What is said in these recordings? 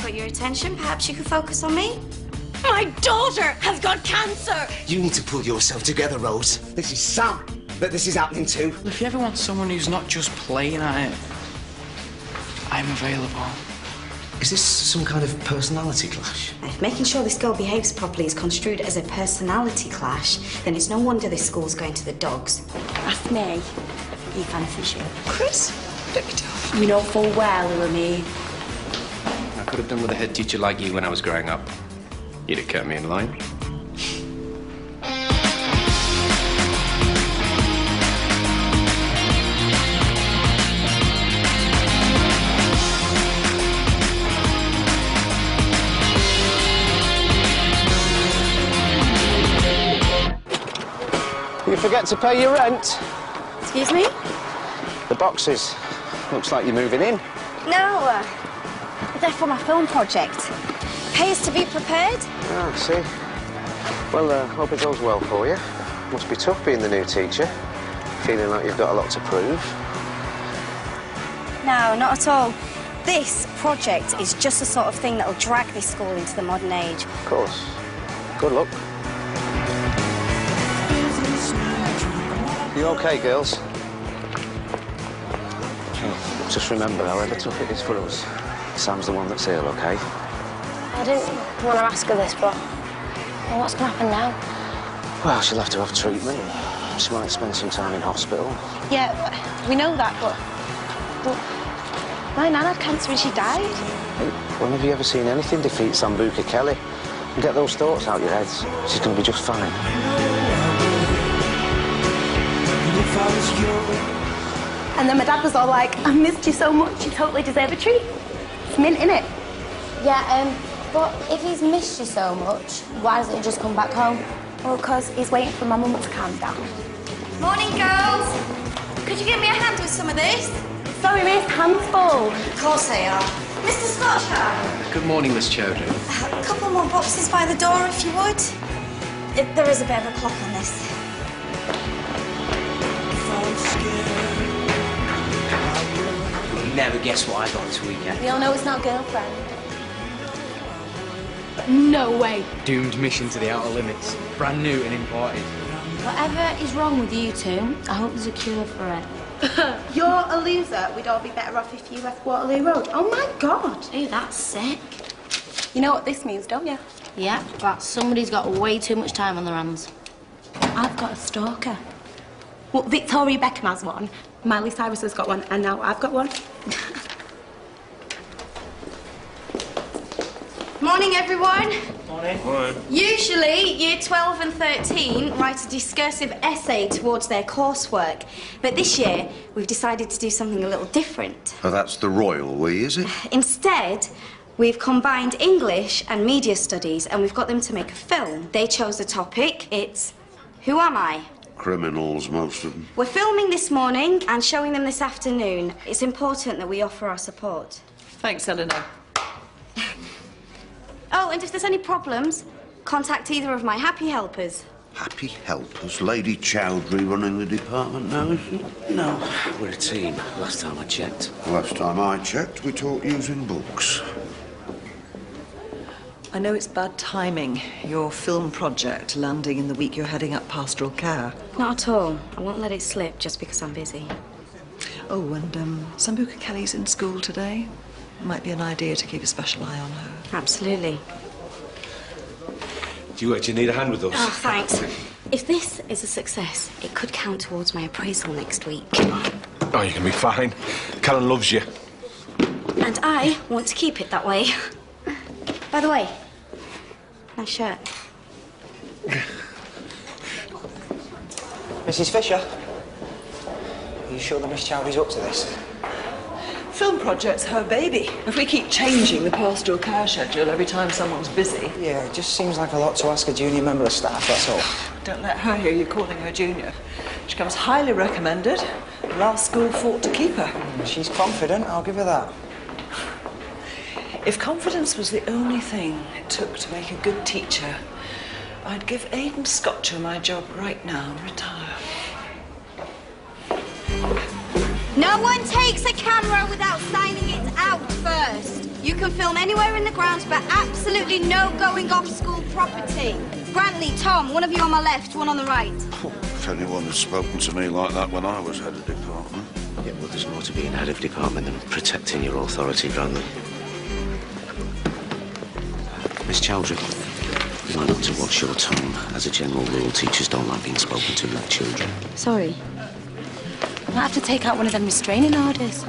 got your attention, perhaps you could focus on me? My daughter has got cancer! You need to pull yourself together, Rose. This is Sam that this is happening to. If you ever want someone who's not just playing at it, I'm available. Is this some kind of personality clash? If making sure this girl behaves properly is construed as a personality clash, then it's no wonder this school's going to the dogs. Ask me. He fancies you. Chris, pick it up. You know full well who I mean. I could have done with a head teacher like you when I was growing up. You'd have kept me in line. You forget to pay your rent. Excuse me? The boxes. Looks like you're moving in. No, they're for my film project. Pays to be prepared. Ah, I see. Well, hope it goes well for you. Must be tough being the new teacher. Feeling like you've got a lot to prove. No, not at all. This project is just the sort of thing that'll drag this school into the modern age. Of course. Good luck. You okay, girls? Just remember, however tough it is for us, Sam's the one that's ill, okay? I didn't want to ask her this, but what's going to happen now? Well, she'll have to have treatment. She might spend some time in hospital. Yeah, we know that, but my nan had cancer and she died. Hey, when have you ever seen anything defeat Sambuca Kelly? And get those thoughts out your heads. She's going to be just fine. And then my dad was all like, I missed you so much, you totally deserve a treat. It's mint, innit? Yeah, but if he's missed you so much, why doesn't he just come back home? Well, because he's waiting for my mum to calm down. Morning, girls. Could you give me a hand with some of this? Sorry, miss, hands full. Of course they are. Mr. Scotchard. Good morning, Miss Chowdhury. A couple more boxes by the door, if you would. There is a bit of a clock on this. You'll never guess what I got this weekend. We all know it's not girlfriend. No way. Doomed mission to the outer limits. Brand new and imported. Whatever is wrong with you two, I hope there's a cure for it. You're a loser. We'd all be better off if you left Waterloo Road. Oh, my God. Ew, that's sick. You know what this means, don't you? Yeah, but somebody's got way too much time on their hands. I've got a stalker. Well, Victoria Beckham has one, Miley Cyrus has got one, and now I've got one. Morning, everyone. Morning. Usually, Year 12 and 13 write a discursive essay towards their coursework. But this year, we've decided to do something a little different. Oh, that's the royal we, is it? Instead, we've combined English and media studies, and we've got them to make a film. They chose the topic. It's Who Am I? Criminals, most of them. We're filming this morning and showing them this afternoon. It's important that we offer our support. Thanks, Eleanor. Oh, and if there's any problems, contact either of my happy helpers. Happy helpers. Lady Chowdhury running the department now, isn't it? No, we're a team. Last time I checked. Last time I checked, we taught using books. I know it's bad timing, your film project landing in the week you're heading up pastoral care. Not at all. I won't let it slip just because I'm busy. Oh, and Sambuca Kelly's in school today. Might be an idea to keep a special eye on her. Absolutely. Do you need a hand with us? Oh, thanks. If this is a success, it could count towards my appraisal next week. Oh, you can be fine. Callan loves you. And I want to keep it that way. By the way, nice shirt. Mrs. Fisher, are you sure that Miss Chowdhury's up to this? Film project's her baby. If we keep changing the pastoral care schedule every time someone's busy... Yeah, it just seems like a lot to ask a junior member of staff, that's all. Don't let her hear you calling her junior. She comes highly recommended. The last school fought to keep her. She's confident, I'll give her that. If confidence was the only thing it took to make a good teacher, I'd give Aidan Scotcher my job right now and retire. No one takes a camera without signing it out first. You can can film anywhere in the grounds, but absolutely no going off school property. Brantley, Tom, one of you on my left, one on the right. If anyone had spoken to me like that when I was head of department. Yeah, well, there's more to being head of department than protecting your authority, Brantley. Miss Chowdhury, you might not to watch your tone. As a general rule, teachers don't like being spoken to like children. Sorry. I might have to take out one of them restraining orders.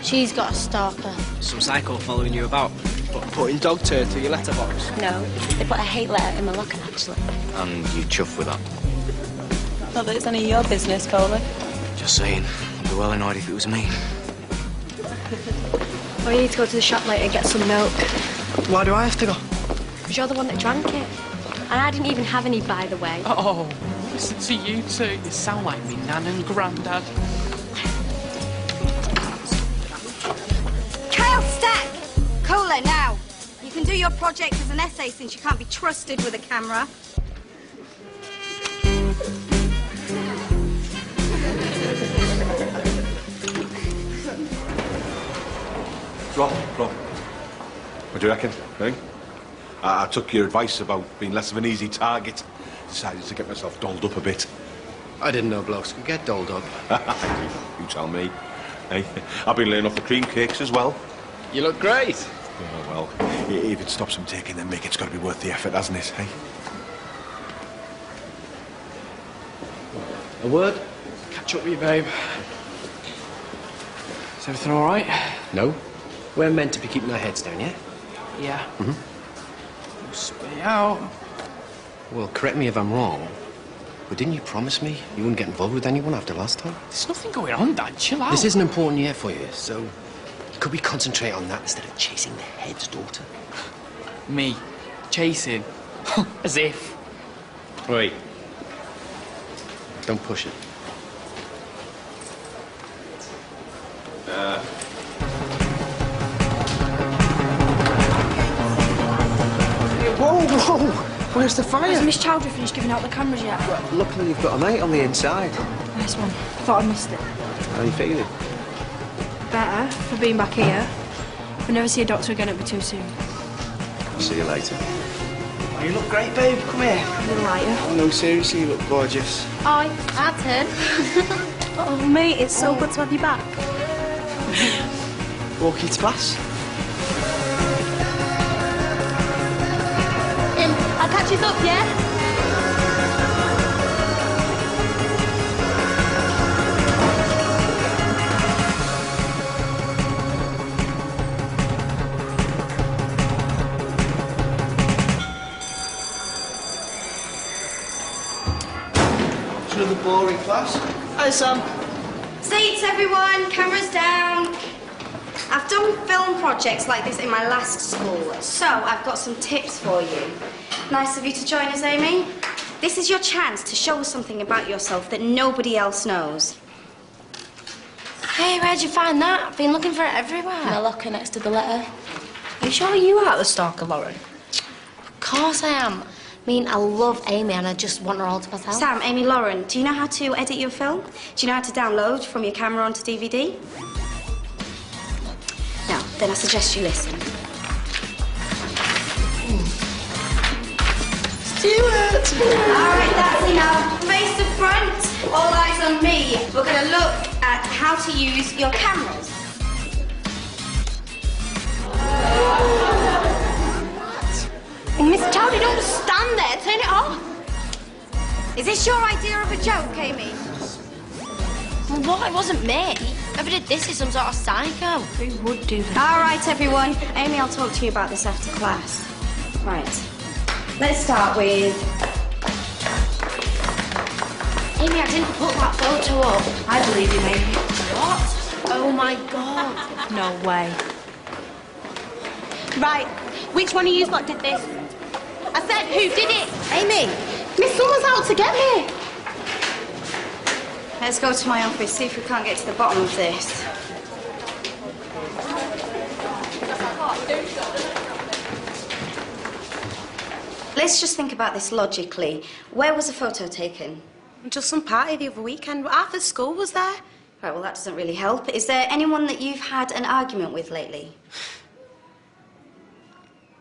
She's got a stalker. Some psycho following you about. But putting dog turd through your letterbox. No, they put a hate letter in my locker, actually. And you chuff with that? Not that it's any of your business, Coley. Just saying. I'd be well annoyed if it was me. Well, you need to go to the shop later and get some milk. Why do I have to go? Because you're the one that drank it. And I didn't even have any, by the way. Oh, listen to you two. You sound like me nan and granddad. Kyle Stack! Cola, now. You can do your project as an essay since you can't be trusted with a camera. Rob. What do you reckon, eh? I took your advice about being less of an easy target. Decided to get myself dolled up a bit. I didn't know blokes could get dolled up. You tell me. Hey, I've been laying off the cream cakes as well. You look great. Oh, well, if it stops them taking the mick, it's got to be worth the effort, hasn't it, hey? A word? Catch up with you, babe. Is everything all right? No. We're meant to be keeping our heads down, yeah? Yeah. Mm-hmm. Spit out. Well, correct me if I'm wrong, but didn't you promise me you wouldn't get involved with anyone after last time? There's nothing going on, Dad. Chill out. This is an important year for you, so could we concentrate on that instead of chasing the head's daughter? Me. Chasing. As if. Wait. Don't push it. Whoa! Where's the fire? Has Miss Chowdhury finished giving out the cameras yet? Well, luckily you've got a mate on the inside. Nice one. Thought I missed it. How are you feeling? Better for being back here. If I never see a doctor again, it'll be too soon. See you later. Oh, you look great, babe. Come here. A little lighter. Oh, no, seriously, you look gorgeous. Hi, our turn. Oh, mate, it's so good to have you back. Walk you to class. I'll catch you up, yeah? It's another boring class. Hi, Sam. Seats, everyone. Cameras down. I've done film projects like this in my last school, so I've got some tips for you. Nice of you to join us, Amy. This is your chance to show us something about yourself that nobody else knows. Hey, where'd you find that? I've been looking for it everywhere. My locker next to the letter. Are you sure you are the stalker, Lauren? Of course I am. I mean, I love Amy and I just want her all to myself. Sam, Amy, Lauren, do you know how to edit your film? Do you know how to download from your camera onto DVD? Now, then I suggest you listen. Stuart! All right, that's enough. Face to front, all eyes on me. We're going to look at how to use your cameras. Oh, Miss Chowdhury, don't just stand there. Turn it off. Is this your idea of a joke, Amy? Well, what? It wasn't me. Whoever did this is some sort of psycho. Who would do that? All right, everyone. Amy, I'll talk to you about this after class. Right. Let's start with... Amy, I didn't put that photo up. I believe you, Amy. What? Oh, my God. No way. Right, which one of you lot did this? I said, who did it? Amy! Miss Summer's out to get me. Let's go to my office, see if we can't get to the bottom of this. Let's just think about this logically. Where was the photo taken? Just some party the other weekend. Half the school was there. Right, well, that doesn't really help. Is there anyone that you've had an argument with lately?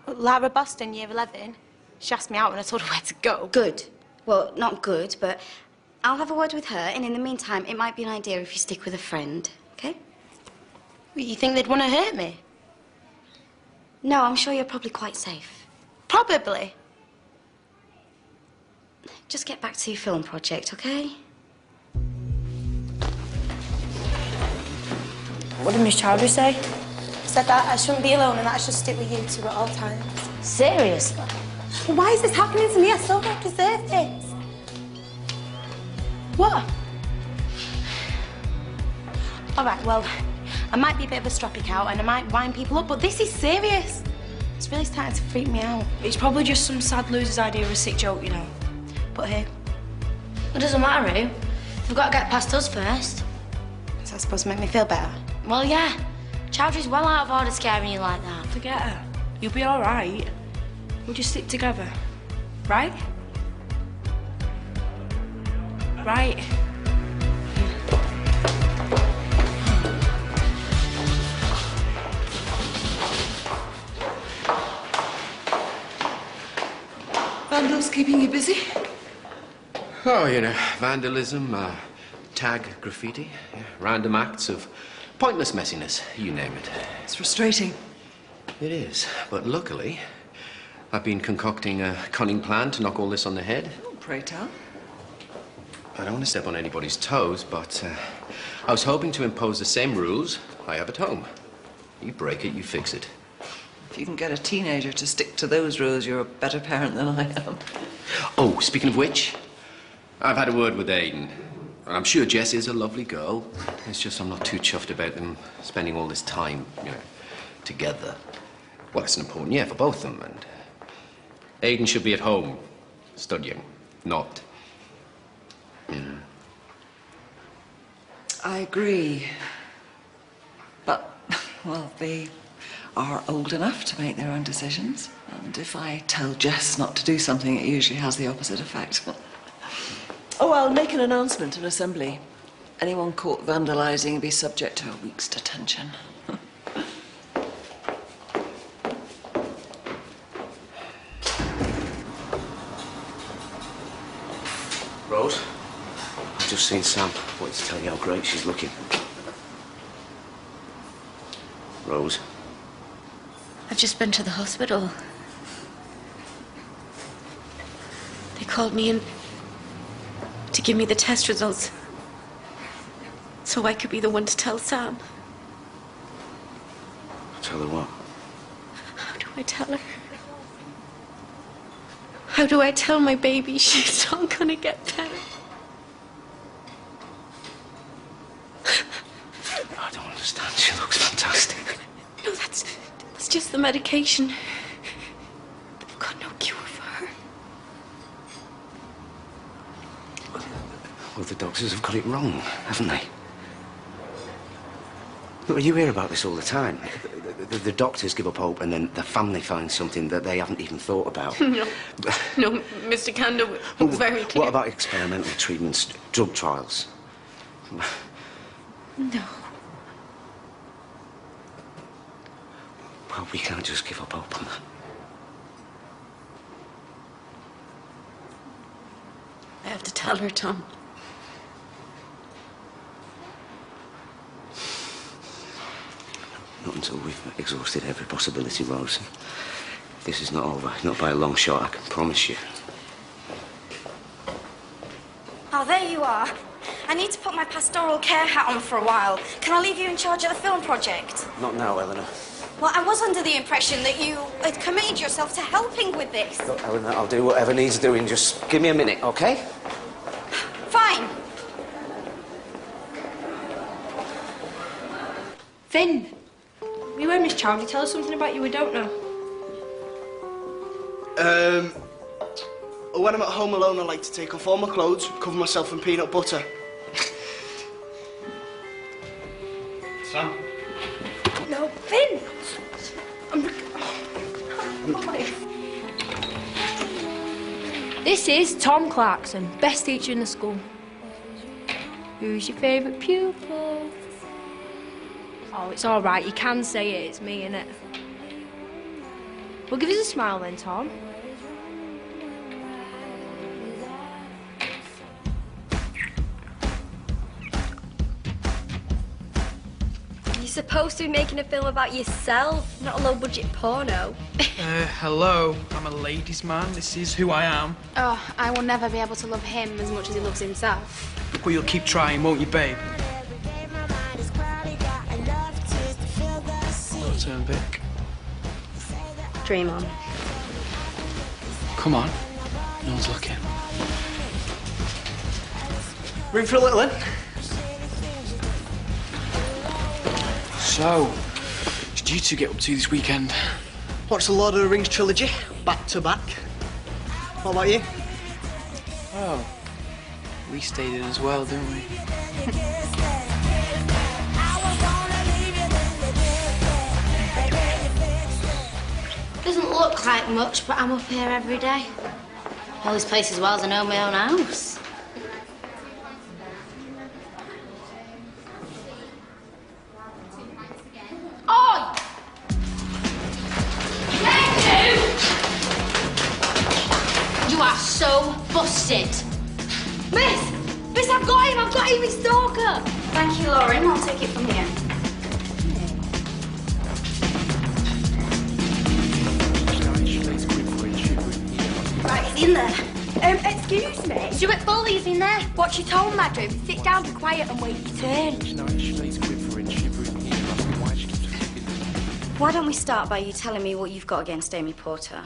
Lara Boston, year 11. She asked me out and I told her where to go. Good. Well, not good, but I'll have a word with her, and in the meantime, it might be an idea if you stick with a friend, okay? You think they'd want to hurt me? No, I'm sure you're probably quite safe. Probably. Just get back to your film project, okay? What did Miss Chowdhury say? Said that I shouldn't be alone and that I should stick with you two at all times. Seriously? Well, why is this happening to me? I so don't deserve this. What? All right, well, I might be a bit of a stroppy cow and I might wind people up, but this is serious. It's really starting to freak me out. It's probably just some sad loser's idea of a sick joke, you know. But who? It doesn't matter who. They've got to get past us first. Is that supposed to make me feel better? Well, yeah. Chowdhury's well out of order scaring you like that. Forget her. You'll be all right. We'll just stick together. Right? Right. Vandals keeping you busy? Oh, you know, vandalism, tag graffiti, yeah, random acts of pointless messiness, you name it. It's frustrating. It is, but luckily, I've been concocting a cunning plan to knock all this on the head. Oh, pray tell. I don't want to step on anybody's toes, but I was hoping to impose the same rules I have at home. You break it, you fix it. If you can get a teenager to stick to those rules, you're a better parent than I am. Oh, speaking of which, I've had a word with Aidan. I'm sure Jess is a lovely girl. It's just I'm not too chuffed about them spending all this time, you know, together. Well, it's an important year for both of them, and Aidan should be at home, studying, not, you know. I agree. But, well, they are old enough to make their own decisions. And if I tell Jess not to do something, it usually has the opposite effect. Oh, I'll make an announcement in Assembly. Anyone caught vandalising will be subject to a week's detention. Rose, I've just seen Sam. Wanted to tell you how great she's looking. Rose? I've just been to the hospital. They called me in to give me the test results so I could be the one to tell Sam. Tell her what? How do I tell her? How do I tell my baby she's not gonna get better? I don't understand. She looks fantastic. No, that's just the medication. They've got no cure for her. Well, the doctors have got it wrong, haven't they? Look, you hear about this all the time. The doctors give up hope and then the family finds something that they haven't even thought about. No, Mr. Kanda was very clear. What about experimental treatments, drug trials? No. Well, we can't just give up hope on that. I have to tell her, Tom. Not until we've exhausted every possibility, Rose. This is not over. Not by a long shot, I can promise you. Oh, there you are. I need to put my pastoral care hat on for a while. Can I leave you in charge of the film project? Not now, Eleanor. Well, I was under the impression that you had committed yourself to helping with this. Look, Eleanor, I'll do whatever needs doing. Just give me a minute, okay? Fine. Finn, you heard Miss Chowdhury tell us something about you we don't know. When I'm at home alone, I like to take off all my clothes, cover myself in peanut butter. Sam? No, Finn! This is Tom Clarkson, best teacher in the school. Who's your favourite pupil? Oh, it's all right. You can say it. It's me, innit? Well, give us a smile then, Tom. You're supposed to be making a film about yourself, not a low-budget porno. Hello. I'm a ladies' man. This is who I am. Oh, I will never be able to love him as much as he loves himself. Well, you'll keep trying, won't you, babe? Well, turn Vic. Dream on. Come on. No one's looking. Room for a little in? So, what did you two get up to this weekend? Watched the Lord of the Rings trilogy, back to back. What about you? Oh, we stayed in as well, didn't we? Doesn't look like much, but I'm up here every day. All this place as well as I know my own house. Oi! You are so busted. Miss! Miss, I've got him, his stalker! Thank you, Lauren. I'll take it from here. Right, he's in there. Excuse me? Stuart Foley's in there. What's your tone, madam? Sit down, be quiet and wait your turn. Why don't we start by you telling me what you've got against Amy Porter?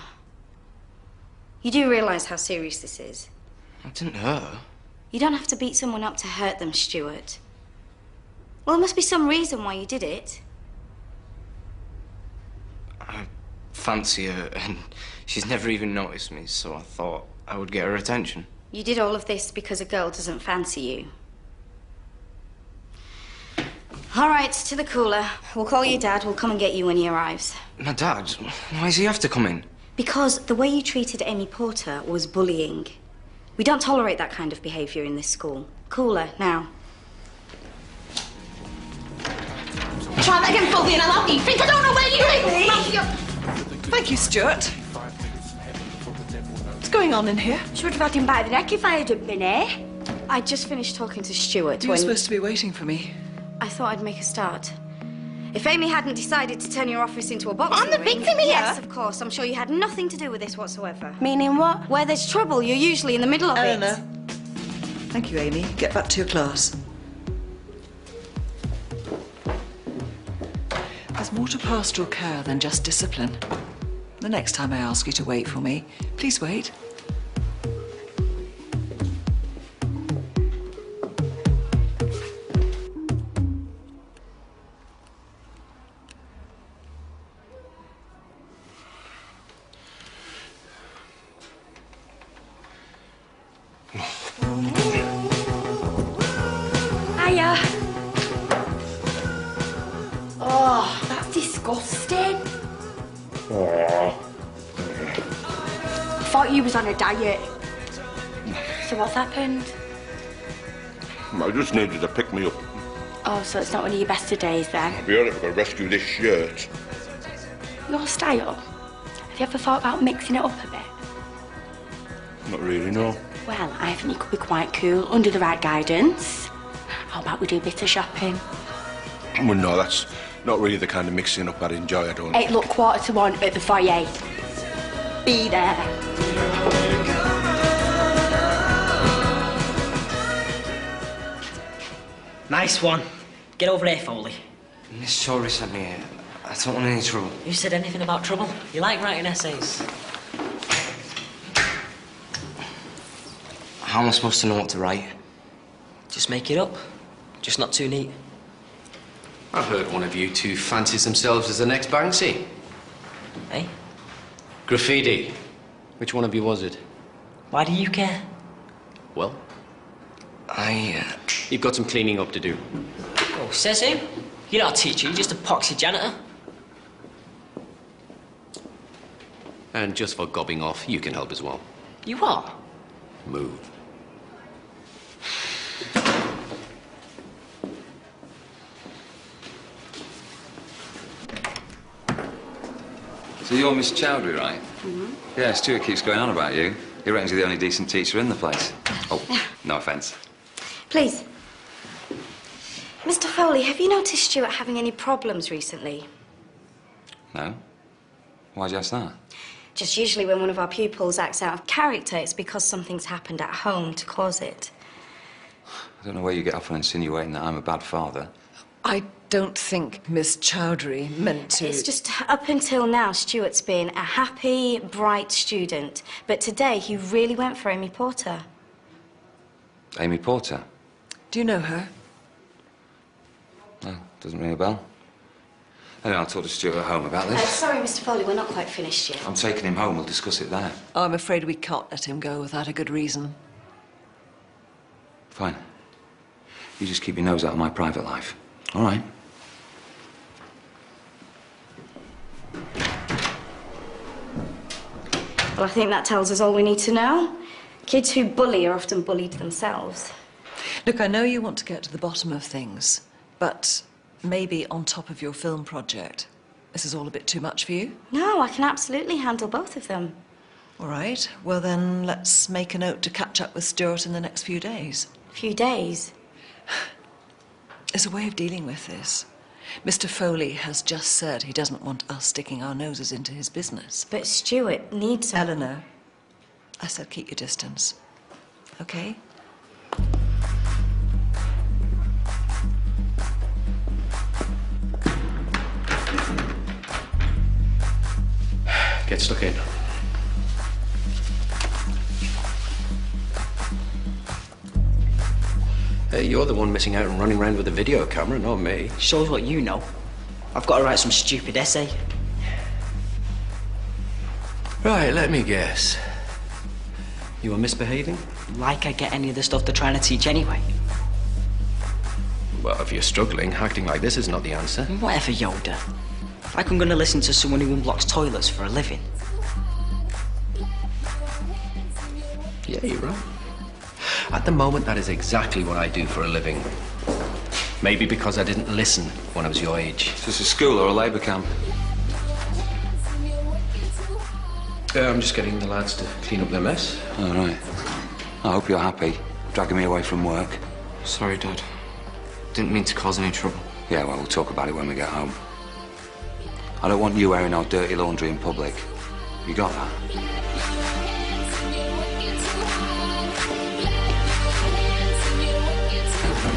You do realise how serious this is? I didn't hurt her. You don't have to beat someone up to hurt them, Stuart. Well, there must be some reason why you did it. I fancy her, and she's never even noticed me, so I thought I would get her attention. You did all of this because a girl doesn't fancy you. All right, to the cooler. We'll call your dad. We'll come and get you when he arrives. My dad? Why does he have to come in? Because the way you treated Amy Porter was bullying. We don't tolerate that kind of behaviour in this school. Cooler, now. Try that again, Foley, and I'll help you. Think I don't know where you live? Thank you, Stuart. What's going on in here? Should have had him by the neck if I hadn't been here. I just finished talking to Stuart You were when... supposed to be waiting for me. I thought I'd make a start. If Amy hadn't decided to turn your office into a boxing I'm the ring... victim here. Yes, of course. I'm sure you had nothing to do with this whatsoever. Meaning what? Where there's trouble, you're usually in the middle of Eleanor. it. Thank you, Amy. Get back to your class. There's more to pastoral care than just discipline. The next time I ask you to wait for me, please wait. Hiya. Oh, that's disgusting. I thought you was on a diet. So what's happened? I just needed to pick me up. Oh, so it's not one of your best of days then? I'll be honest, I've got to rescue this shirt. Your style? Have you ever thought about mixing it up a bit? Not really, no. Well, I think you could be quite cool under the right guidance. How about we do a bit of shopping? Well, no, that's not really the kind of mixing up I'd enjoy, I don't. Hey, look, 1:45 at the foyer. Be there. Nice one. Get over here, Foley. Miss Tory sent me here. I don't want any trouble. Who said anything about trouble? You like writing essays. How am I supposed to know what to write? Just make it up. Just not too neat. I've heard one of you two fancies themselves as the next Banksy. Eh? Graffiti. Which one of you was it? Why do you care? Well, you've got some cleaning up to do. Oh, says who? You're not a teacher, you're just a poxy janitor. And just for gobbing off, you can help as well. You are? Move. So you're Miss Chowdhury, right? Mm-hmm. Yeah, Stuart keeps going on about you. He reckons you're the only decent teacher in the place. Oh, no offence. Please. Mr. Foley, have you noticed Stuart having any problems recently? No? Why'd you ask that? Just usually when one of our pupils acts out of character, it's because something's happened at home to cause it. I don't know where you get off on insinuating that I'm a bad father. I don't think Miss Chowdhury meant to... It's just up until now, Stuart's been a happy, bright student. But today, he really went for Amy Porter. Amy Porter? Do you know her? No, doesn't ring a bell. Anyway, I'll talk to Stuart at home about this. Sorry, Mr. Foley, we're not quite finished yet. I'm taking him home. We'll discuss it there. Oh, I'm afraid we can't let him go without a good reason. Fine. You just keep your nose out of my private life. All right? Well, I think that tells us all we need to know. Kids who bully are often bullied themselves. Look, I know you want to get to the bottom of things, but maybe on top of your film project, this is all a bit too much for you? No, I can absolutely handle both of them. All right. Well, then let's make a note to catch up with Stuart in the next few days. Few days? There's a way of dealing with this. Mr. Foley has just said he doesn't want us sticking our noses into his business. But Stuart needs... Eleanor, I said keep your distance. Okay? Get stuck in. Hey, you're the one missing out and running around with a video camera, not me. Shows what you know. I've got to write some stupid essay. Right, let me guess. You were misbehaving? Like I get any of the stuff they're trying to teach anyway. Well, if you're struggling, acting like this is not the answer. Whatever, Yoda. Like I'm going to listen to someone who unblocks toilets for a living. Yeah, you're right. At the moment, that is exactly what I do for a living. Maybe because I didn't listen when I was your age. Is this a school or a Labour camp? I'm just getting the lads to clean up their mess. All right. I hope you're happy, dragging me away from work. Sorry, Dad. Didn't mean to cause any trouble. Yeah, well, we'll talk about it when we get home. I don't want you airing our dirty laundry in public. You got that?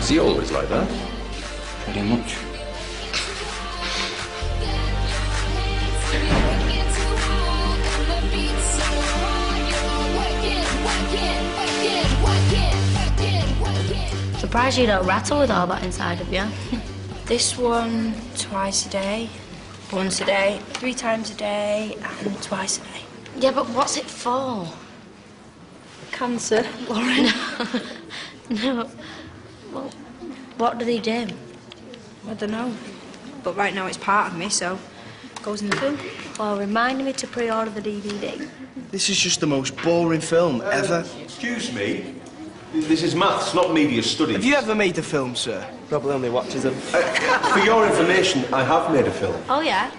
Is he always like that? Pretty much. Surprised you don't rattle with all that inside of you. This one twice a day, once a day, 3 times a day, and twice a day. Yeah, but what's it for? Cancer, Lauren. No. Well, what do they do? I don't know. But right now it's part of me, so it goes in the film. Well, remind me to pre-order the DVD. This is just the most boring film ever. Excuse me? This is maths, not media studies. Have you ever made a film, sir? Probably only watches them. For your information, I have made a film. Oh, yeah?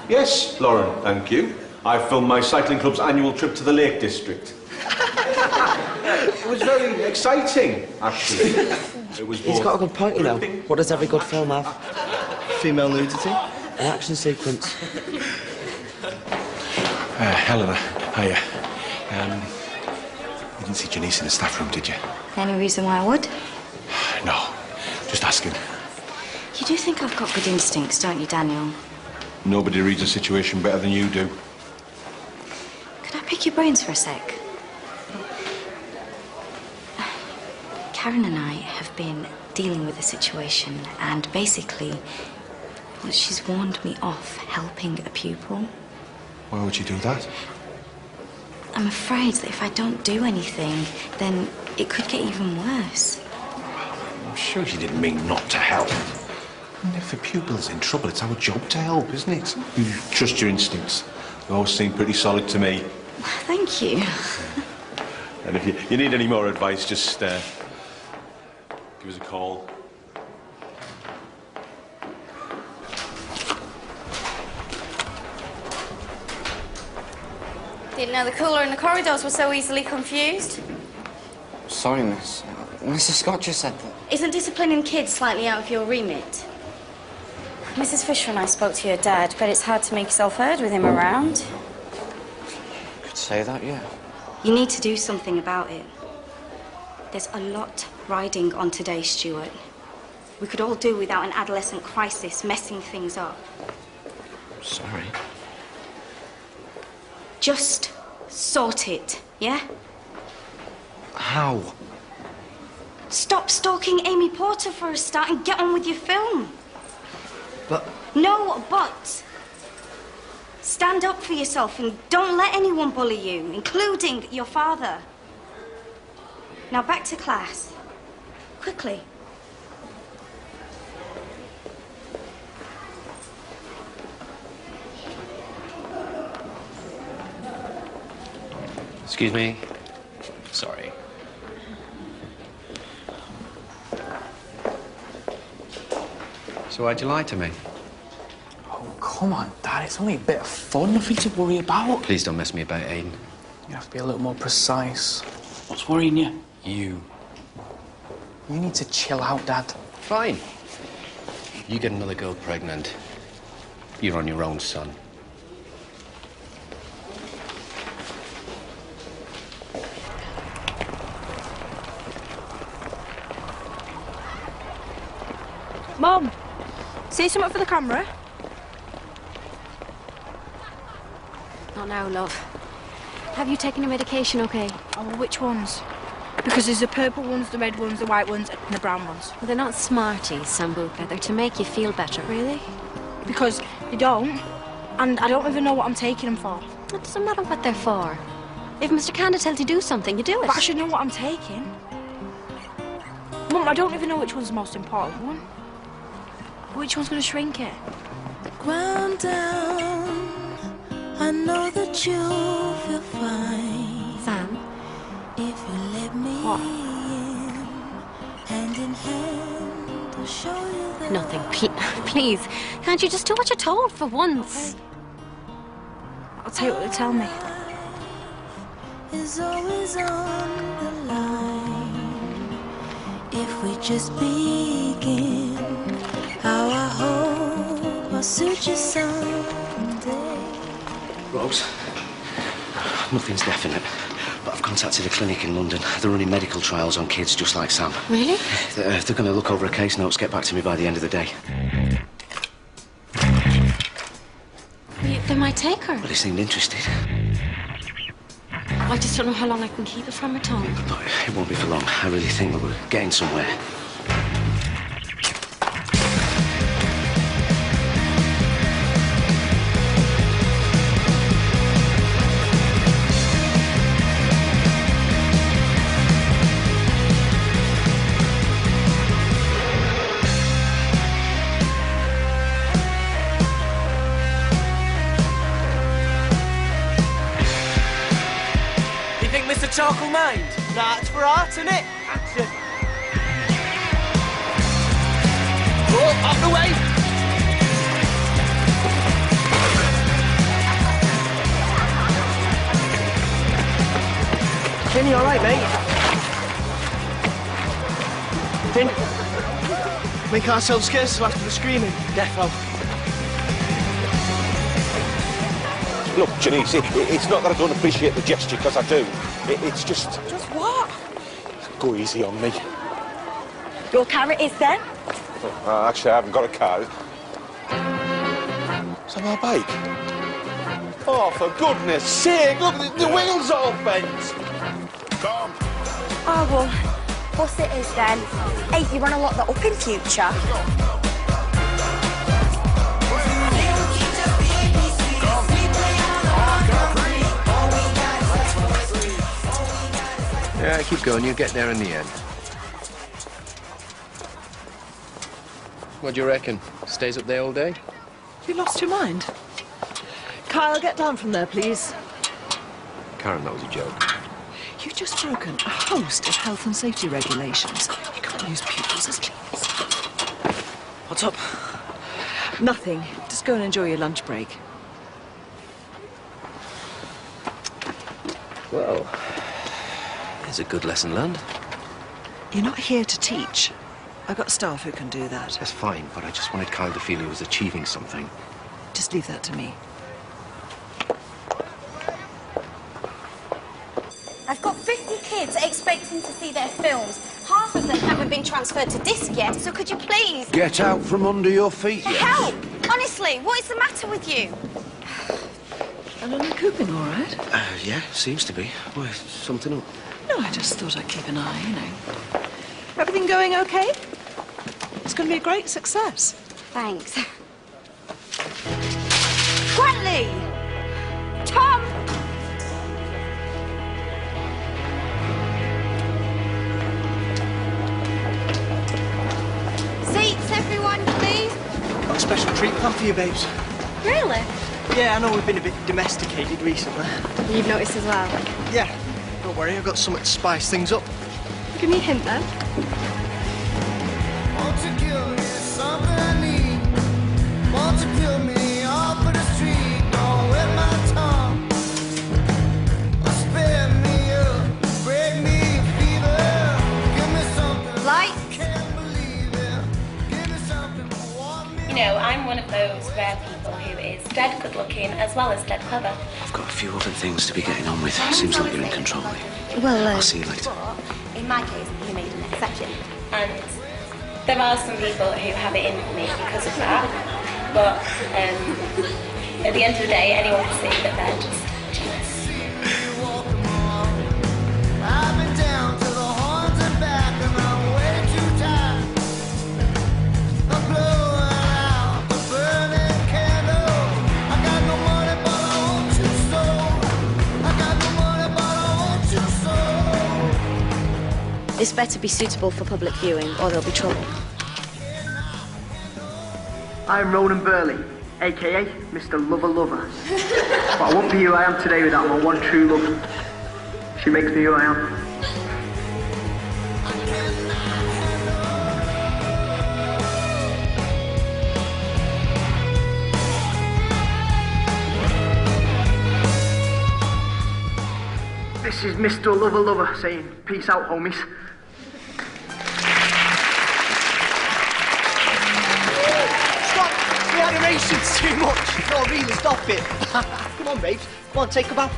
Yes, Lauren, thank you. I filmed my cycling club's annual trip to the Lake District. It was very exciting, actually. It was He's got a good point, you know. What does every good film have? Female nudity? An action sequence. Helena, hiya. You didn't see Janice in the staff room, did you? Any reason why I would? No, just asking. You do think I've got good instincts, don't you, Daniel? Nobody reads a situation better than you do. Could I pick your brains for a sec? Karen and I have been dealing with a situation, and basically, well, she's warned me off helping a pupil. Why would you do that? I'm afraid that if I don't do anything, then it could get even worse. I'm sure she didn't mean not to help. And if a pupil's in trouble, it's our job to help, isn't it? You trust your instincts. They always seem pretty solid to me. Thank you. And if you need any more advice, just give us a call. Didn't know the cooler and the corridors were so easily confused. Sorry, miss. Mrs. Scott just said that. Isn't disciplining kids slightly out of your remit? Mrs. Fisher and I spoke to your dad, but it's hard to make yourself heard with him around. Could say that, yeah. You need to do something about it. There's a lot riding on today, Stuart. We could all do without an adolescent crisis messing things up. Sorry. Just sort it, yeah? How? Stop stalking Amy Porter for a start and get on with your film. But... No, but. Stand up for yourself and don't let anyone bully you, including your father. Now back to class. Quickly. Excuse me. Sorry. So why'd you lie to me? Oh, come on, Dad. It's only a bit of fun. Nothing to worry about. Please don't mess me about, Aiden. You have to be a little more precise. What's worrying you? You. You need to chill out, Dad. Fine. You get another girl pregnant. You're on your own, son. Mom, say something for the camera. Not now, love. Have you taken your medication okay? Oh, which ones? Because there's the purple ones, the red ones, the white ones, and the brown ones. Well, they're not Smarties, Sambuca. They're to make you feel better. Really? Because they don't, and I don't even know what I'm taking them for. It doesn't matter what they're for. If Mr. Canada tells you to do something, you do it. But I should know what I'm taking. Mum, I don't even know which one's the most important one. Which one's going to shrink it? Ground down, I know that you'll feel fine. Sam? If you let me in, hand in hand, I'll show you that. Nothing. Please, can't you just do what you're told for once? I'll tell you what they tell me. Is always on the line. If we just begin, how I hope I'll suit you someday. Rose, nothing's definite, but I've contacted a clinic in London. They're running medical trials on kids just like Sam. Really? They're going to look over a case notes, get back to me by the end of the day. They might take her. Well, he seemed interested. I just don't know how long I can keep it from her tongue. Look, it won't be for long. I really think that we're getting somewhere. Chalk will mind? Nah, it's for art, isn't it? Action. Oh, up the way! Finn, you all right, mate? Finn? Make ourselves scarce so after the screaming. Defo. Look, Janice, it's not that I don't appreciate the gesture, because I do. It's just... Just what? Go easy on me. Your carrot is then? Actually, I haven't got a car. Is that my bike? Oh, for goodness sake, look, the wheel's all bent. Come. Oh, well, bus it is then. Hey, you want to lock that up in future? Yeah, keep going. You'll get there in the end. What do you reckon? Stays up there all day? You lost your mind? Kyle, get down from there, please. Karen, that was a joke. You've just broken a host of health and safety regulations. You can't use pupils as cleaners. What's up? Nothing. Just go and enjoy your lunch break. Well, it's a good lesson learned. You're not here to teach. I've got staff who can do that. That's fine, but I just wanted Kyle to feel he was achieving something. Just leave that to me. I've got 50 kids expecting to see their films. Half of them haven't been transferred to disc yet, so could you please... Get out from under your feet, yes. Help! Honestly, what is the matter with you? And am I coping all right? Yeah, seems to be. Why, something up? No, I just thought I'd keep an eye, you know. Everything going okay? It's going to be a great success. Thanks. Brantley! Tom! Seats, everyone, please. Got a special treat planned for you, babes. Really? Yeah, I know we've been a bit domesticated recently. You've noticed as well? Yeah. Don't worry, I've got something to spice things up. Give me a hint, then. Won't you give me something I need? Won't you peel me off of the street? Don't wet my tongue. Or spare me up, break me a fever. Give me something Light. I can't believe it. Give me something, warm me. You know, I'm one of those rare people who is dead good looking as well as dead clever. I've got a few other things to be getting on with. Seems like you're in control. Well, I'll see you later. In my case, you made an exception. And there are some people who have it in for me because of that. But at the end of the day, anyone can see that they're just genius. I've been down to the horns and back, and I'm way too tired. I'm blowing out the burning candle. I got no money, but I want you so. I got no money, but I want you so. This better be suitable for public viewing, or there'll be trouble. I'm Ronan Burley, a.k.a. Mr. Lover Lover. But I won't be who I am today without my one true love. She makes me who I am. This is Mr. Lover Lover saying, peace out, homies. The animation's too much. No, really, stop it. Come on, babes. Come on, take a bath.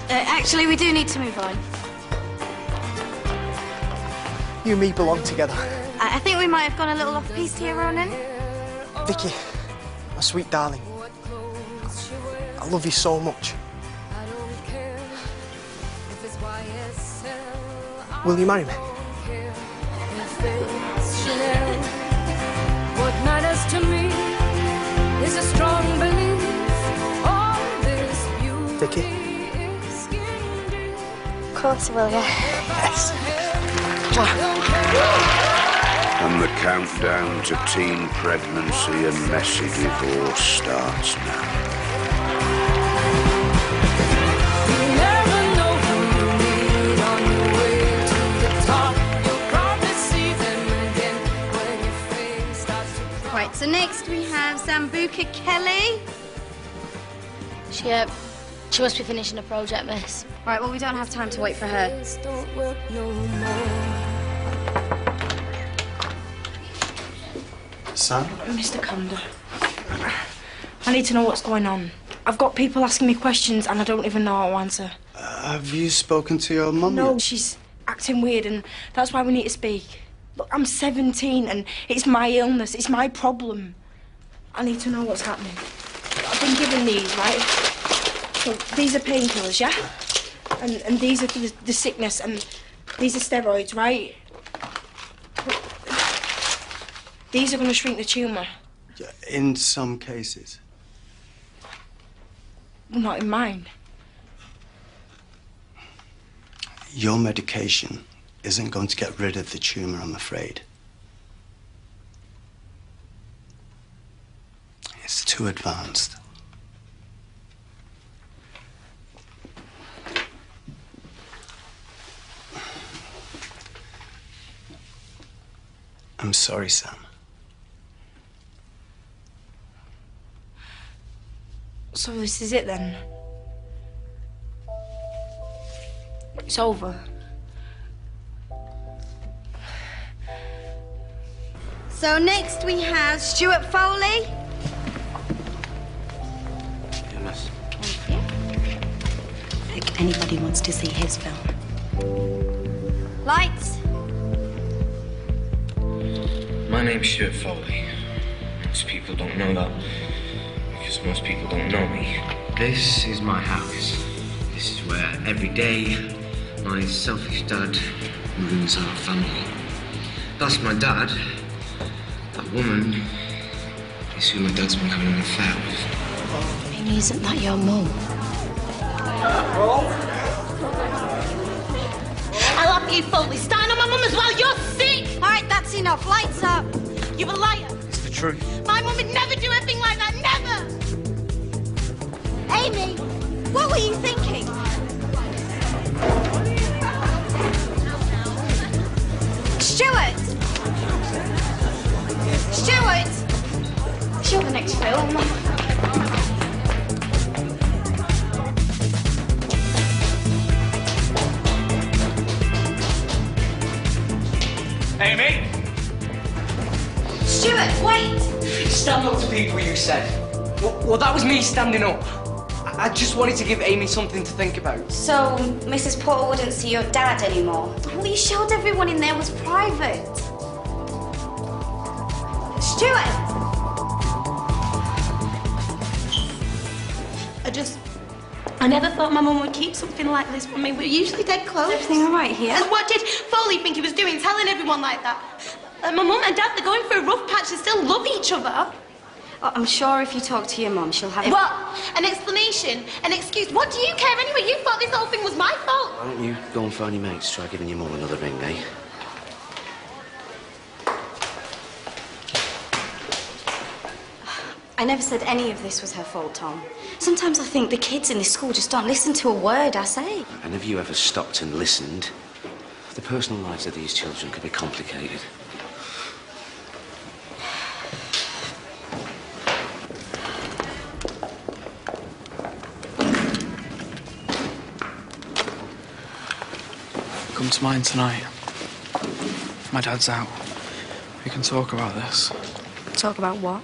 Actually, we do need to move on. You and me belong together. I think we might have gone a little off-piste here, Ronan. Vicky, my sweet darling. I love you so much. Will you marry me? What matters to me is a strong belief. All this beauty. Vicky? Of course I will, yeah. Yes. And the countdown to teen pregnancy and messy divorce starts now. Right, so next we have Zambuca Kelly. She must be finishing a project, miss. Right, well, we don't have time to wait for her. Sam? Mr. Condor, I need to know what's going on. I've got people asking me questions and I don't even know how to answer. Have you spoken to your mum No, yet? she's acting weird and that's why we need to speak. Look, I'm 17 and it's my illness, it's my problem. I need to know what's happening. I've been given these, right? So these are painkillers, yeah? And these are the sickness and these are steroids, right? These are going to shrink the tumour. In some cases. Not in mine. Your medication isn't going to get rid of the tumour, I'm afraid. It's too advanced. I'm sorry, Sam. So this is it then? It's over. So next we have Stuart Foley. Yeah, miss. If anybody wants to see his film. Lights. My name's Stuart Foley. Most people don't know that because most people don't know me. This is my house. This is where every day my selfish dad ruins our family. That's my dad. That woman is who my dad's been having an affair with. Amy, isn't that your mum? I love you, Foley. Starting on my mum as well. You're sick. All right, that's enough. Lights up. You're a liar. It's the truth. My mum would never do anything like that. Never. Amy, what were you thinking? Stuart! Stuart! Show the next film. Amy! Stuart, wait! Stand up to people, you said. Well, that was me standing up. I just wanted to give Amy something to think about. So, Mrs. Porter wouldn't see your dad anymore? All you showed everyone in there was private. Stuart! I never thought my mum would keep something like this from me. We're usually dead close. Everything all right here? And what did Foley think he was doing, telling everyone like that? My mum and dad, they're going through a rough patch. They still love each other. Oh, I'm sure if you talk to your mum, she'll have... What? An explanation? An excuse? What do you care anyway? You thought this whole thing was my fault. Why don't you go and phone your mates, try giving your mum another ring, eh? I never said any of this was her fault, Tom. Sometimes I think the kids in this school just don't listen to a word I say. And have you ever stopped and listened? The personal lives of these children can be complicated. Come to mine tonight. If my dad's out, we can talk about this. Talk about what?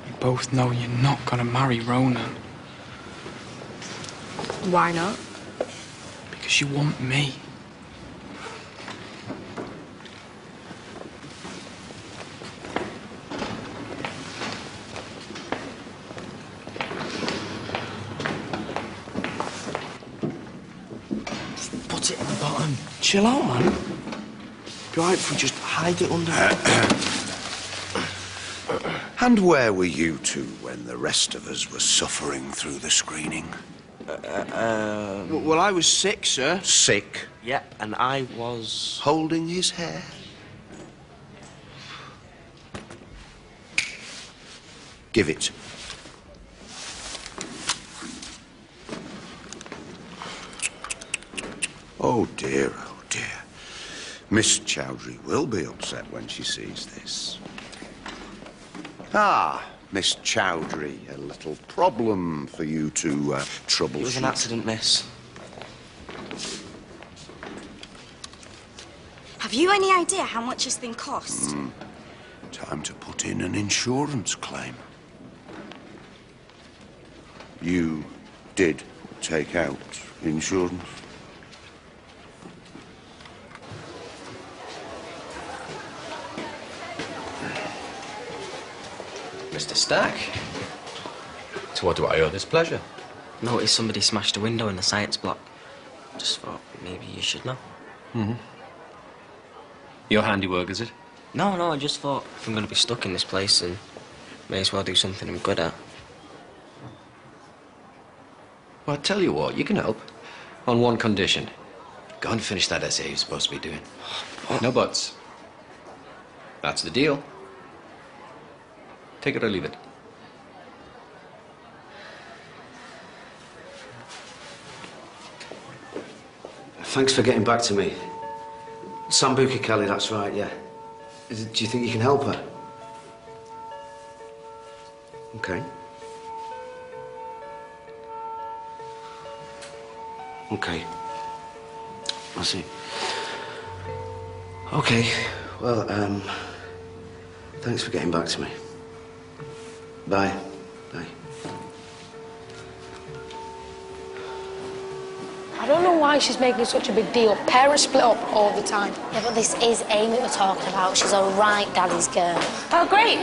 You both know you're not gonna marry Ronan. Why not? Because you want me. Put it in the bottom. Chill out, man. Be all right if we just hide it under... And where were you two when the rest of us were suffering through the screening? Well, I was sick, sir. Sick? Yeah, and I was... Holding his hair? Give it. Oh dear, oh dear. Miss Chowdhury will be upset when she sees this. Ah, Miss Chowdhury, a little problem for you to troubleshoot. It was an accident, miss. Have you any idea how much this thing cost? Time to put in an insurance claim. You did take out insurance? Mr. Stack, to what do I owe this pleasure? Noticed somebody smashed a window in the science block. Just thought maybe you should know. Mm-hmm. Your handiwork, is it? No, I just thought if I'm going to be stuck in this place, then may as well do something I'm good at. Well, I tell you what, you can help. On one condition. Go and finish that essay you're supposed to be doing. No buts. That's the deal. Take it or leave it. Thanks for getting back to me. Sambuca Kelly, that's right, yeah. Do you think you can help her? Okay. Okay. I see. OK. Well, thanks for getting back to me. Bye. Bye. I don't know why she's making such a big deal. Parents split up all the time. Yeah, but this is Amy we're talking about. She's all right, Daddy's girl. Oh, great.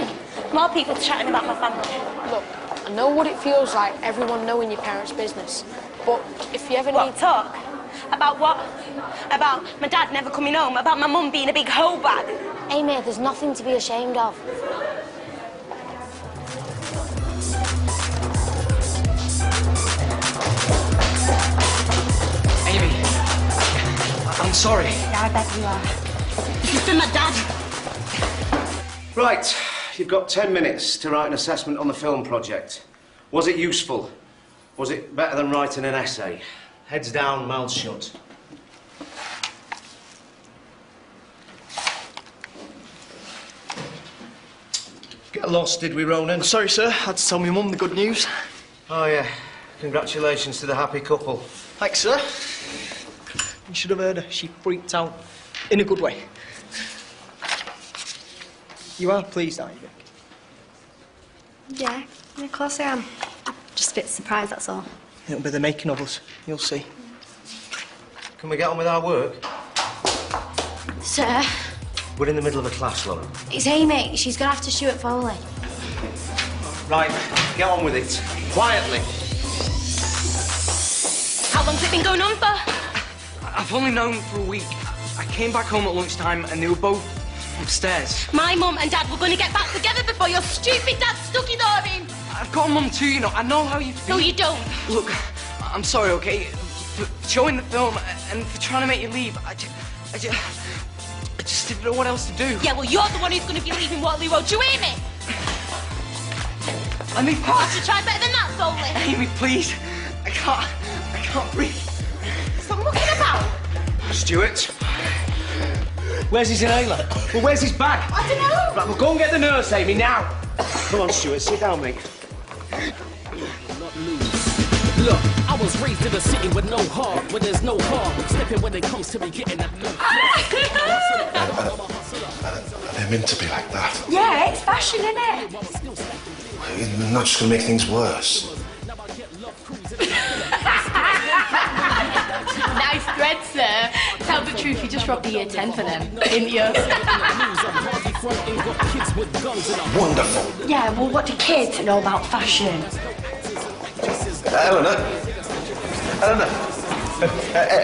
More people chatting about my family. Look, I know what it feels like, everyone knowing your parents' business. But if you ever What, need... talk? About what? About my dad never coming home? About my mum being a big hoe bag? Amy, there's nothing to be ashamed of. Amy, I'm sorry. Yeah, I bet you are. This has been my dad. Right. You've got 10 minutes to write an assessment on the film project. Was it useful? Was it better than writing an essay? Heads down, mouths shut. Get lost, did we, Ronan? Sorry, sir. I had to tell my mum the good news. Oh, yeah. Congratulations to the happy couple. Thanks, sir. You should have heard her. She freaked out. In a good way. You are pleased, aren't you, Vic? Yeah, of course I am. Just a bit surprised, that's all. It'll be the making of us. You'll see. Can we get on with our work? Sir, We're in the middle of a class, Lauren. it's Amy. She's going to have to shoot at Foley. Right, get on with it. Quietly. How long's it been going on for? I've only known for a week. I came back home at lunchtime and they were both upstairs. My mum and dad were going to get back together before your stupid dad stuck it on him. I've got a mum too, you know. I know how you feel. No, you don't. Look, I'm sorry, OK? For showing the film and for trying to make you leave. I just didn't know what else to do. Yeah, well, you're the one who's going to be leaving Waterloo Road. Do you hear me? Let me pass. You try better than that, Foley. Amy, please. I can't breathe. Stop mucking about. Stuart. Where's his inhaler? Well, where's his bag? I don't know. Right, well, go and get the nurse, Amy, now. Come on, Stuart, sit down, mate. Look, I was raised in a city with no heart, where there's no harm. Slipping when it comes to me getting that new. Are they meant to be like that? Yeah, it's fashion, isn't it? You're not just going to make things worse. Nice thread, sir. Tell the truth, you just robbed the year 10 for them, didn't you? Wonderful. Yeah, well, what do kids know about fashion? Eleanor?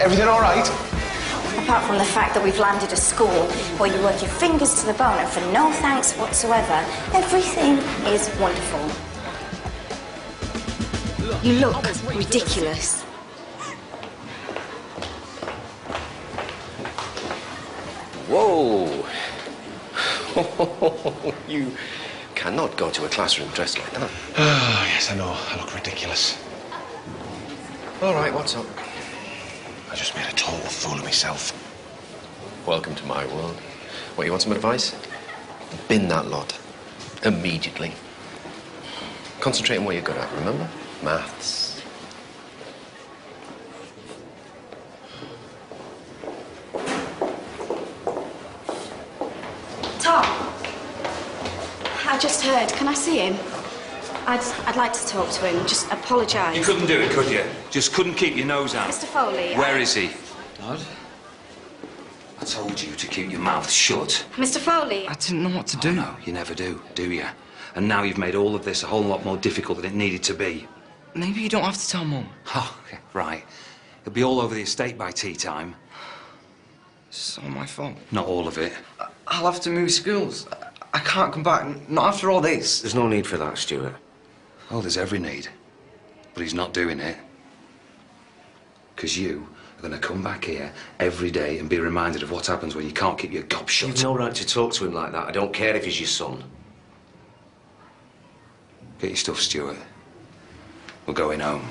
Everything all right? Apart from the fact that we've landed a school where you work your fingers to the bone and for no thanks whatsoever, everything is wonderful. You look ridiculous. Whoa! You cannot go to a classroom dressed like that. Oh, yes, I know. I look ridiculous. All right, what's up? I just made a total fool of myself. Welcome to my world. What, you want some advice? Bin that lot. Immediately. Concentrate on what you're good at, remember? Maths. Tom, I just heard. Can I see him? I'd like to talk to him. Just apologise. You couldn't do it, could you? Just couldn't keep your nose out. Mr. Foley. Where is he? Dad? I told you to keep your mouth shut. Mr. Foley. I didn't know what to do. Oh, no, you never do you? And now you've made all of this a whole lot more difficult than it needed to be. Maybe you don't have to tell Mum. Oh, right. It'll be all over the estate by tea time. It's all my fault. Not all of it. I'll have to move schools. I can't come back. Not after all this. There's no need for that, Stuart. Oh, there's every need. But he's not doing it. Because you are going to come back here every day and be reminded of what happens when you can't keep your gob shut. You've no right to talk to him like that. I don't care if he's your son. Get your stuff, Stuart. We're going home.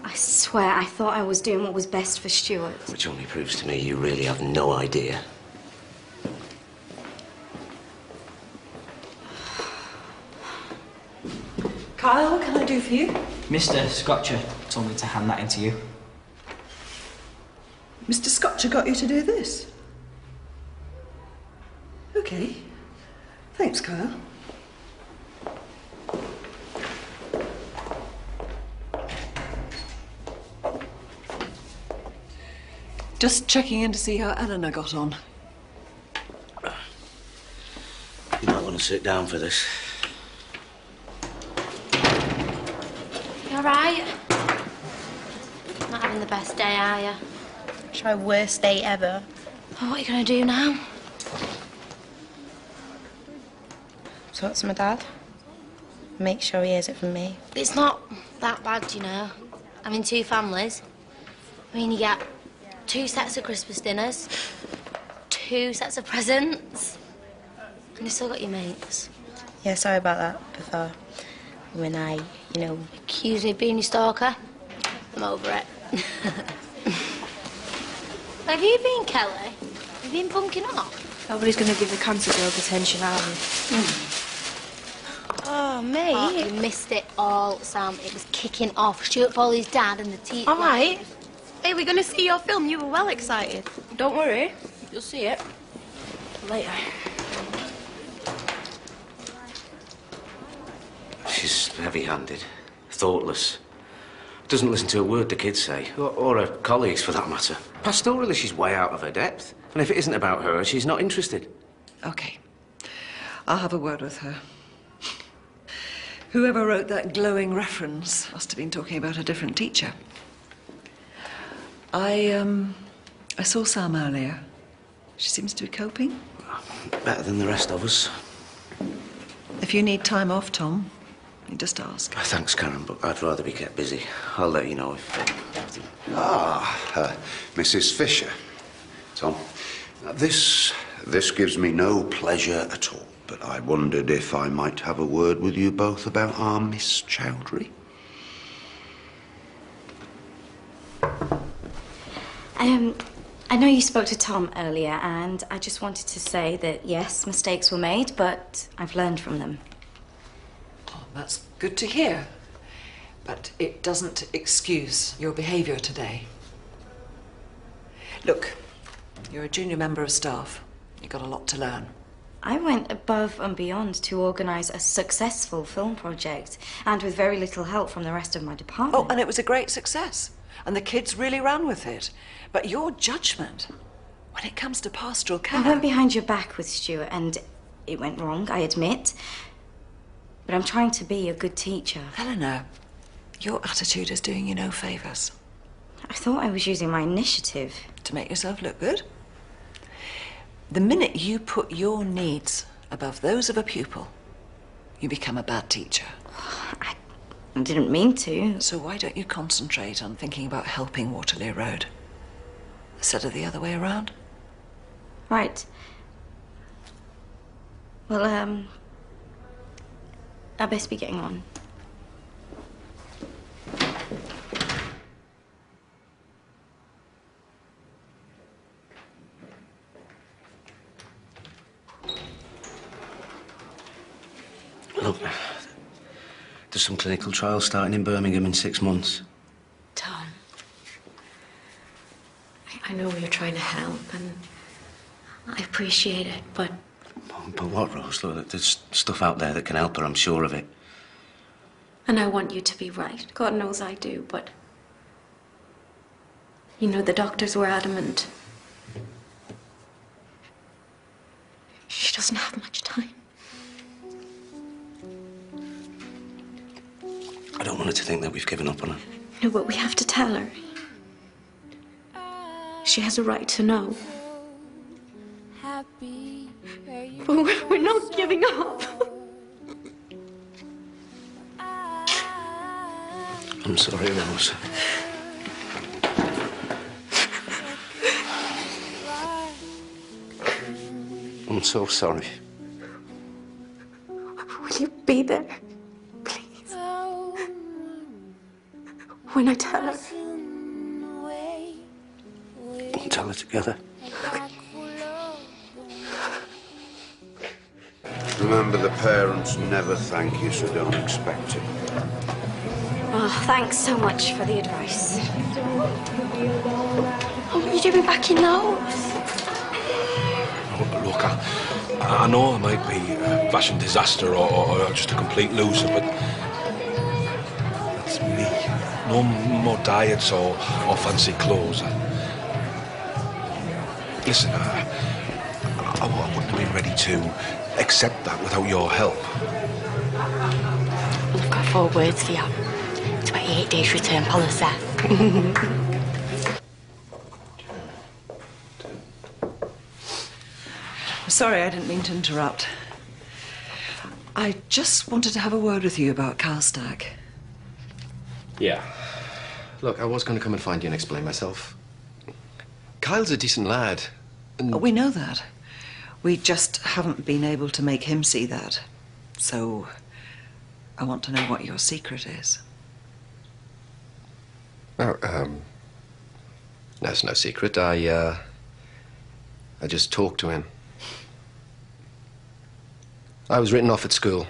I swear, I thought I was doing what was best for Stuart. Which only proves to me you really have no idea. Kyle, what can I do for you? Mr. Scotcher told me to hand that in to you. Mr. Scotcher got you to do this? Okay. Thanks, Kyle. Just checking in to see how Eleanor got on. You might want to sit down for this. You alright? Not having the best day, are you? It's my worst day ever. Well, what are you going to do now? Talk to my dad. Make sure he hears it from me. It's not that bad, you know. I'm in 2 families. I mean, you get 2 sets of Christmas dinners, 2 sets of presents, and you've still got your mates. Yeah, sorry about that before. When I, you know... Accuse me of being your stalker? I'm over it. Have you been, Kelly? Have you been bunking off? Nobody's going to give the cancer girl attention, are we? Oh, mate. Oh, you missed it all, Sam. It was kicking off. Stuart Foley's dad and the teacher. All right. Hey, we're going to see your film. You were well excited. Don't worry. You'll see it. Later. She's heavy-handed, thoughtless. Doesn't listen to a word the kids say, or her colleagues for that matter. Pastorally, she's way out of her depth. And if it isn't about her, she's not interested. Okay. I'll have a word with her. Whoever wrote that glowing reference must have been talking about a different teacher. I saw Sam earlier. She seems to be coping. Better than the rest of us. If you need time off, Tom, you just ask. Thanks, Karen, but I'd rather be kept busy. I'll let you know if... Mrs. Fisher. Tom, this gives me no pleasure at all, but I wondered if I might have a word with you both about our Miss Chowdhury. I know you spoke to Tom earlier, and I just wanted to say that, yes, mistakes were made, but I've learned from them. Oh, that's good to hear. But it doesn't excuse your behaviour today. Look, you're a junior member of staff. You've got a lot to learn. I went above and beyond to organise a successful film project, and with very little help from the rest of my department. Oh, and it was a great success. And the kids really ran with it. But your judgment, when it comes to pastoral care... I went behind your back with Stuart, and it went wrong, I admit. But I'm trying to be a good teacher. Eleanor, your attitude is doing you no favours. I thought I was using my initiative. To make yourself look good? The minute you put your needs above those of a pupil, you become a bad teacher. I didn't mean to. So why don't you concentrate on thinking about helping Waterloo Road instead of the other way around? Right. Well, I best be getting on. Look, there's some clinical trials starting in Birmingham in 6 months. Tom, I know you're trying to help, and I appreciate it, but... But what, Rose? Look, there's stuff out there that can help her, I'm sure of it. And I want you to be right. God knows I do, but... You know, the doctors were adamant. She doesn't have much time. I don't want her to think that we've given up on her. No, but we have to tell her. She has a right to know. But we're not giving up. I'm sorry, Rose. I'm so sorry. Will you be there? Please. When I tell her. We'll tell her together. Remember, the parents never thank you, so don't expect it. Oh, thanks so much for the advice. Oh, what are you doing back in those? Look, I know I might be a fashion disaster or just a complete loser, but that's me. No more diets or fancy clothes. Listen, I wouldn't have been ready to accept that without your help. Well, I've got 4 words for you. 28 days return policy. Sorry, I didn't mean to interrupt. I just wanted to have a word with you about Carlstag. Yeah. Look, I was going to come and find you and explain myself. Kyle's a decent lad. And We know that. We just haven't been able to make him see that. So, I want to know what your secret is. Oh, that's no secret. I just talked to him. I was written off at school.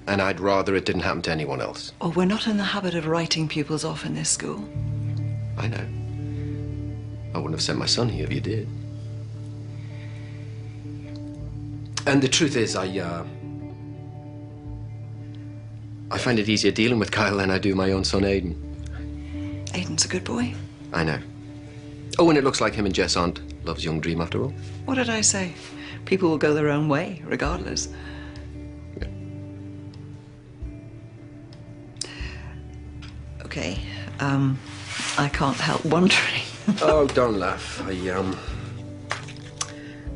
And I'd rather it didn't happen to anyone else. Oh, we're not in the habit of writing pupils off in this school. I know. I wouldn't have sent my son here if you did. And the truth is, I find it easier dealing with Kyle than I do my own son, Aiden. Aiden's a good boy. I know. Oh, and it looks like him and Jess aren't love's young dream after all. What did I say? People will go their own way, regardless. Yeah. Okay, I can't help wondering. Oh, don't laugh.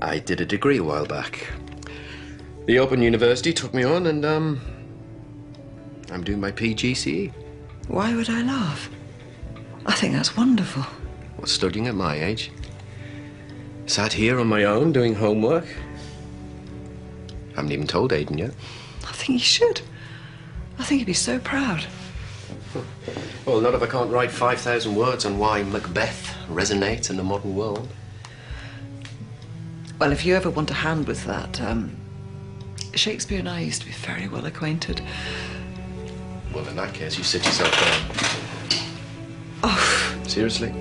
I did a degree a while back. The Open University took me on, and I'm doing my PGCE. Why would I laugh? I think that's wonderful. Well, studying at my age. Sat here on my own doing homework. Haven't even told Aiden yet. I think you should. I think he'd be so proud. Well, not if I can't write 5,000 words on why Macbeth resonates in the modern world. Well, if you ever want a hand with that, Shakespeare and I used to be very well acquainted. Well, in that case, you sit yourself down. Oh. Seriously?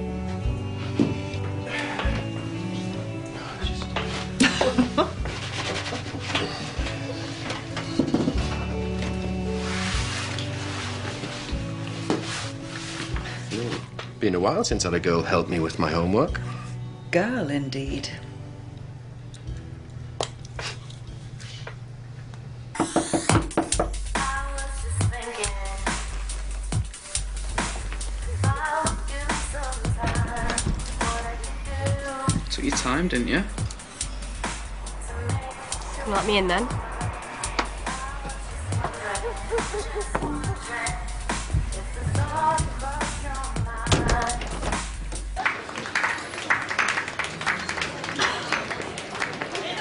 Been a while since I had a girl help me with my homework. Girl, indeed. Took your time, didn't you? You let me in then?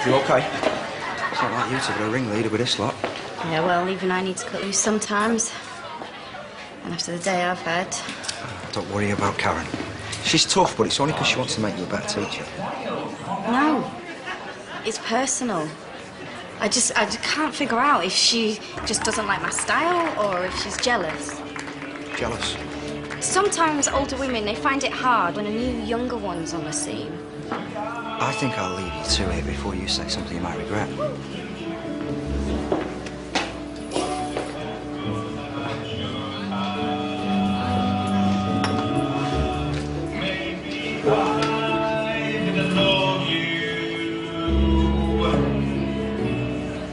You okay? It's not like you to be a ringleader with this lot. Yeah, well, even I need to cut loose sometimes. And after the day I've had. Don't worry about Karen. She's tough, but it's only because she wants to make you a better teacher. No. It's personal. I just can't figure out if she just doesn't like my style or if she's jealous. Jealous? Sometimes older women, they find it hard when a new younger one's on the scene. I think I'll leave you to it before you say something you might regret.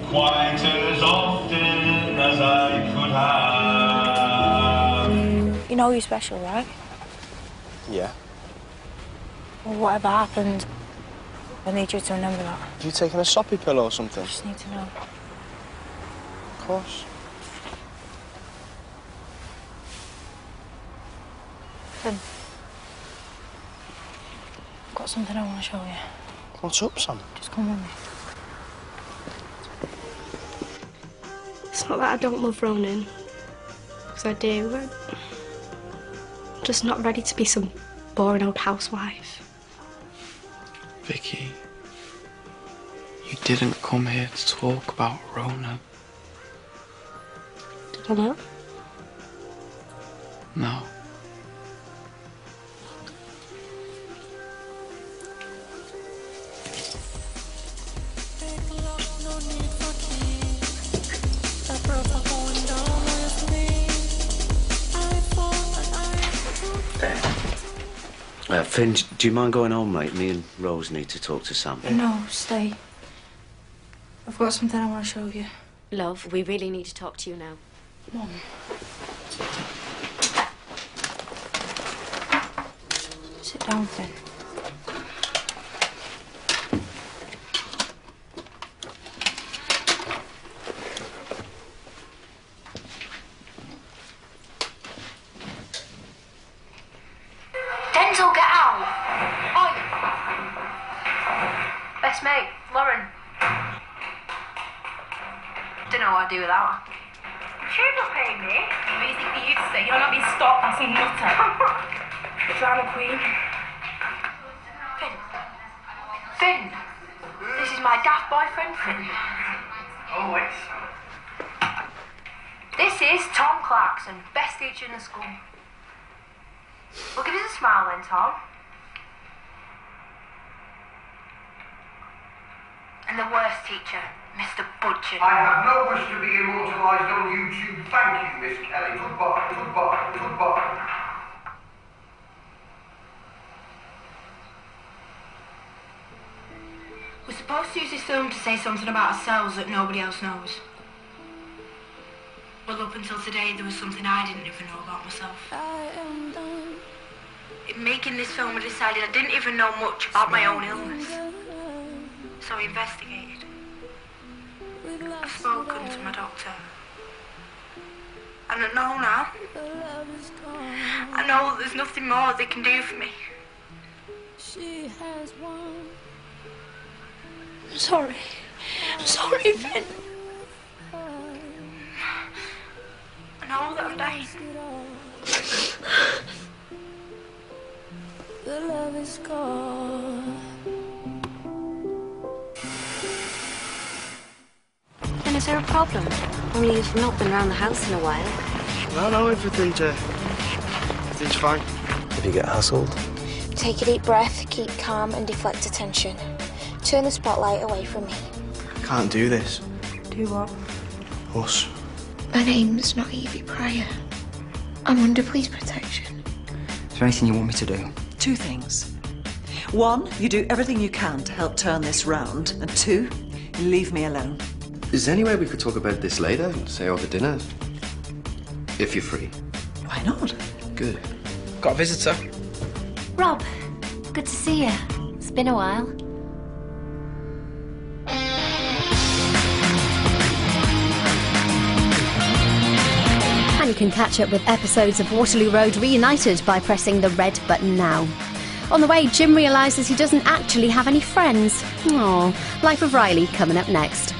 Quite as often as I could have. You know you're special, right? Yeah. Well, whatever happened, I need you to remember that. Have you taken a soppy pill or something? I just need to know. Of course. Listen. I've got something I want to show you. What's up, Sam? Just come with me. It's not that I don't love Ronan, because I do. I'm just not ready to be some boring old housewife. Vicky, You didn't come here to talk about Rona. Did I not? No. Finn, do you mind going home, mate? Me and Rose need to talk to Sam. No, stay. I've got something I want to show you. Love, we really need to talk to you now. Mum. Sit down, Finn. Denzel, get out! Oi! Best mate, Lauren. Don't know what I'd do without her. She not paying me. What do you think they used to say? You're not being stopped by some nutter. Drama queen. Finn, this is my daft boyfriend, Finn. Always. This is Tom Clarkson, best teacher in the school. Well, give us a smile then, Tom. And the worst teacher, Mr. Budgeon. I have no wish to be immortalised on YouTube. Thank you, Miss Kelly. Goodbye, goodbye, goodbye. We're supposed to use this film to say something about ourselves that nobody else knows. Well, up until today, there was something I didn't even know about myself. In making this film, I decided I didn't even know much about my own illness. So I investigated. I've spoken to my doctor. And I know now. I know that there's nothing more they can do for me. I'm sorry. I'm sorry, Finn. I know that I'm dying. The love is gone. Then is there a problem? Only you've not been around the house in a while. No, everything's fine. If you get hassled? Take a deep breath, keep calm and deflect attention. Turn the spotlight away from me. I can't do this. Do what? Us. My name's not Evie Pryor. I'm under police protection. Is there anything you want me to do? Two things. One, you do everything you can to help turn this round. And two, you leave me alone. Is there any way we could talk about this later? Say over dinner? If you're free. Why not? Good. Got a visitor. Rob, good to see you. It's been a while. And you can catch up with episodes of Waterloo Road Reunited by pressing the red button now. On the way, Jim realises he doesn't actually have any friends. Aww. Life of Riley coming up next.